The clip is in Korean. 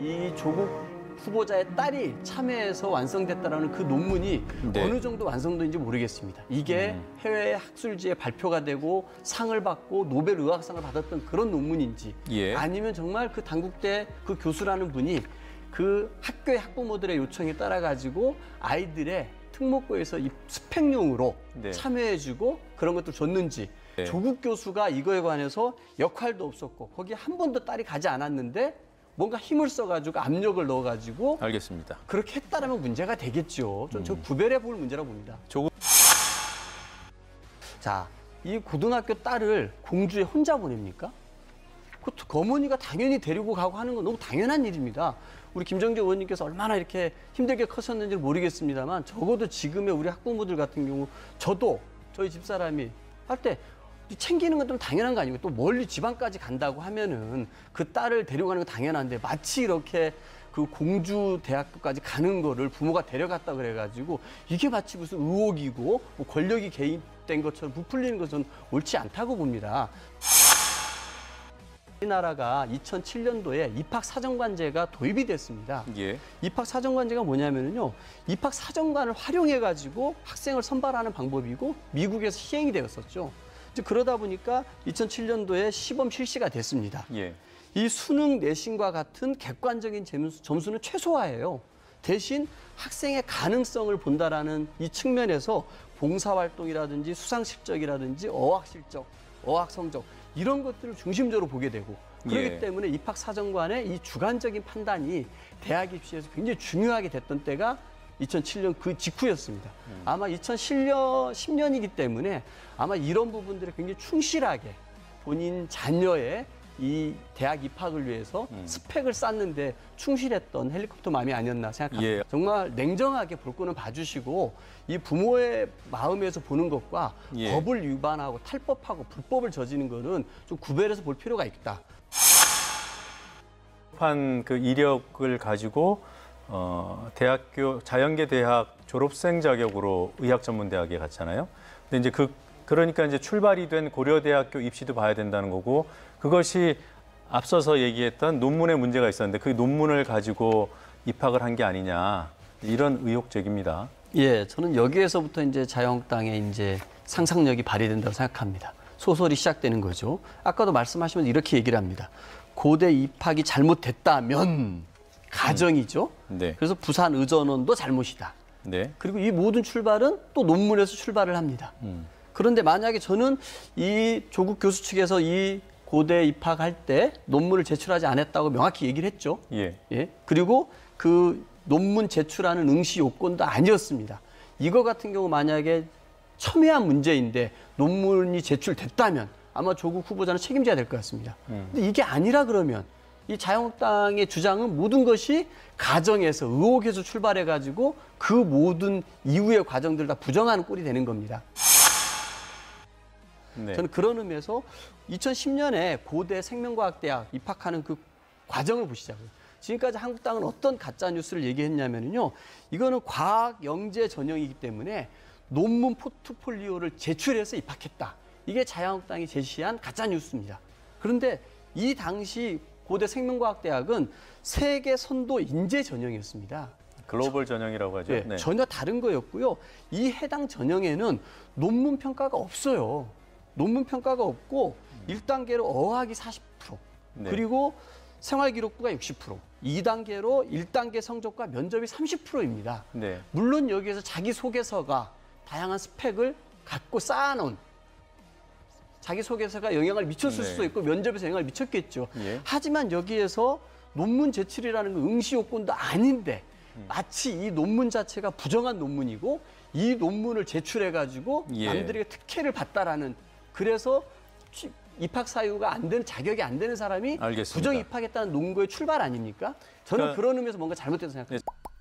이 조국 후보자의 딸이 참여해서 완성됐다라는 그 논문이 네. 어느 정도 완성도인지 모르겠습니다. 이게 해외 학술지에 발표가 되고 상을 받고 노벨 의학상을 받았던 그런 논문인지 예. 아니면 정말 그 단국대 그 교수라는 분이 그 학교의 학부모들의 요청에 따라 가지고 아이들의 특목고에서 이 스펙용으로 네. 참여해주고 그런 것도 줬는지 네. 조국 교수가 이거에 관해서 역할도 없었고 거기 한 번도 딸이 가지 않았는데 뭔가 힘을 써가지고 압력을 넣어가지고 알겠습니다. 그렇게 했다라면 문제가 되겠죠. 저 구별해 볼 문제라고 봅니다. 조국 자, 이 고등학교 딸을 공주에 혼자 보냅니까? 그것도 어머니가 당연히 데리고 가고 하는 건 너무 당연한 일입니다. 우리 김정재 의원님께서 얼마나 이렇게 힘들게 커셨는지 모르겠습니다만 적어도 지금의 우리 학부모들 같은 경우 저도 저희 집사람이 할 때 챙기는 건 좀 당연한 거 아니고 또 멀리 지방까지 간다고 하면은 그 딸을 데려가는 건 당연한데 마치 이렇게 그 공주 대학교까지 가는 거를 부모가 데려갔다 그래가지고 이게 마치 무슨 의혹이고 뭐 권력이 개입된 것처럼 부풀리는 것은 옳지 않다고 봅니다. 우리나라가 2007년도에 입학사정관제가 도입이 됐습니다. 예. 입학사정관제가 뭐냐면요. 입학사정관을 활용해가지고 학생을 선발하는 방법이고 미국에서 시행이 되었었죠. 이제 그러다 보니까 2007년도에 시범 실시가 됐습니다. 예. 이 수능 내신과 같은 객관적인 점수는 최소화해요. 대신 학생의 가능성을 본다라는 이 측면에서 봉사활동이라든지 수상실적이라든지 어학실적, 어학성적 이런 것들을 중심적으로 보게 되고 그렇기 예. 때문에 입학사정관의 이 주관적인 판단이 대학 입시에서 굉장히 중요하게 됐던 때가 2007년 그 직후였습니다. 아마 2010년이기 때문에 아마 이런 부분들을 굉장히 충실하게 본인 자녀의 이 대학 입학을 위해서 스펙을 쌓는데 충실했던 헬리콥터 맘이 아니었나 생각합니다. 예. 정말 냉정하게 볼 거는 봐주시고 이 부모의 마음에서 보는 것과 예. 법을 위반하고 탈법하고 불법을 저지르는 거는 좀 구별해서 볼 필요가 있다. 한 그 이력을 가지고 대학교 자연계 대학 졸업생 자격으로 의학전문대학에 갔잖아요. 근데 이제 그러니까 이제 출발이 된 고려대학교 입시도 봐야 된다는 거고 그것이 앞서서 얘기했던 논문에 문제가 있었는데 그 논문을 가지고 입학을 한 게 아니냐 이런 의혹 제기입니다. 예, 저는 여기에서부터 이제 자유한국당의 이제 상상력이 발휘된다고 생각합니다. 소설이 시작되는 거죠. 아까도 말씀하시면서 이렇게 얘기를 합니다. 고대 입학이 잘못됐다면 가정이죠. 네. 그래서 부산 의전원도 잘못이다. 네. 그리고 이 모든 출발은 또 논문에서 출발을 합니다. 그런데 만약에 저는 이 조국 교수 측에서 이 고대 입학할 때 논문을 제출하지 않았다고 명확히 얘기를 했죠. 예. 예. 그리고 그 논문 제출하는 응시 요건도 아니었습니다. 이거 같은 경우 만약에 첨예한 문제인데 논문이 제출됐다면 아마 조국 후보자는 책임져야 될 것 같습니다. 근데 이게 아니라 그러면 이 자유한국당의 주장은 모든 것이 가정에서 의혹에서 출발해가지고 그 모든 이후의 과정들을 다 부정하는 꼴이 되는 겁니다. 네. 저는 그런 의미에서 2010년에 고대 생명과학대학 입학하는 그 과정을 보시자고요. 지금까지 한국당은 어떤 가짜뉴스를 얘기했냐면요. 이거는 과학 영재 전형이기 때문에 논문 포트폴리오를 제출해서 입학했다. 이게 자유한국당이 제시한 가짜뉴스입니다. 그런데 이 당시 고대 생명과학대학은 세계 선도 인재 전형이었습니다. 글로벌 전형이라고 하죠. 네, 네. 전혀 다른 거였고요. 이 해당 전형에는 논문 평가가 없어요. 논문 평가가 없고 1단계로 어학이 40%, 네. 그리고 생활기록부가 60%, 2단계로 1단계 성적과 면접이 30%입니다. 네. 물론 여기에서 자기소개서가 다양한 스펙을 갖고 쌓아놓은 자기소개서가 영향을 미쳤을 네. 수도 있고 면접에서 영향을 미쳤겠죠. 예. 하지만 여기에서 논문 제출이라는 건 응시 요건도 아닌데 마치 이 논문 자체가 부정한 논문이고 이 논문을 제출해가지고 예. 남들에게 특혜를 받다라는 그래서 입학 사유가 안 되는 자격이 안 되는 사람이 알겠습니다. 부정 입학했다는 논거의 출발 아닙니까? 저는 그러니까 그런 의미에서 뭔가 잘못됐다고 생각합니다. 네.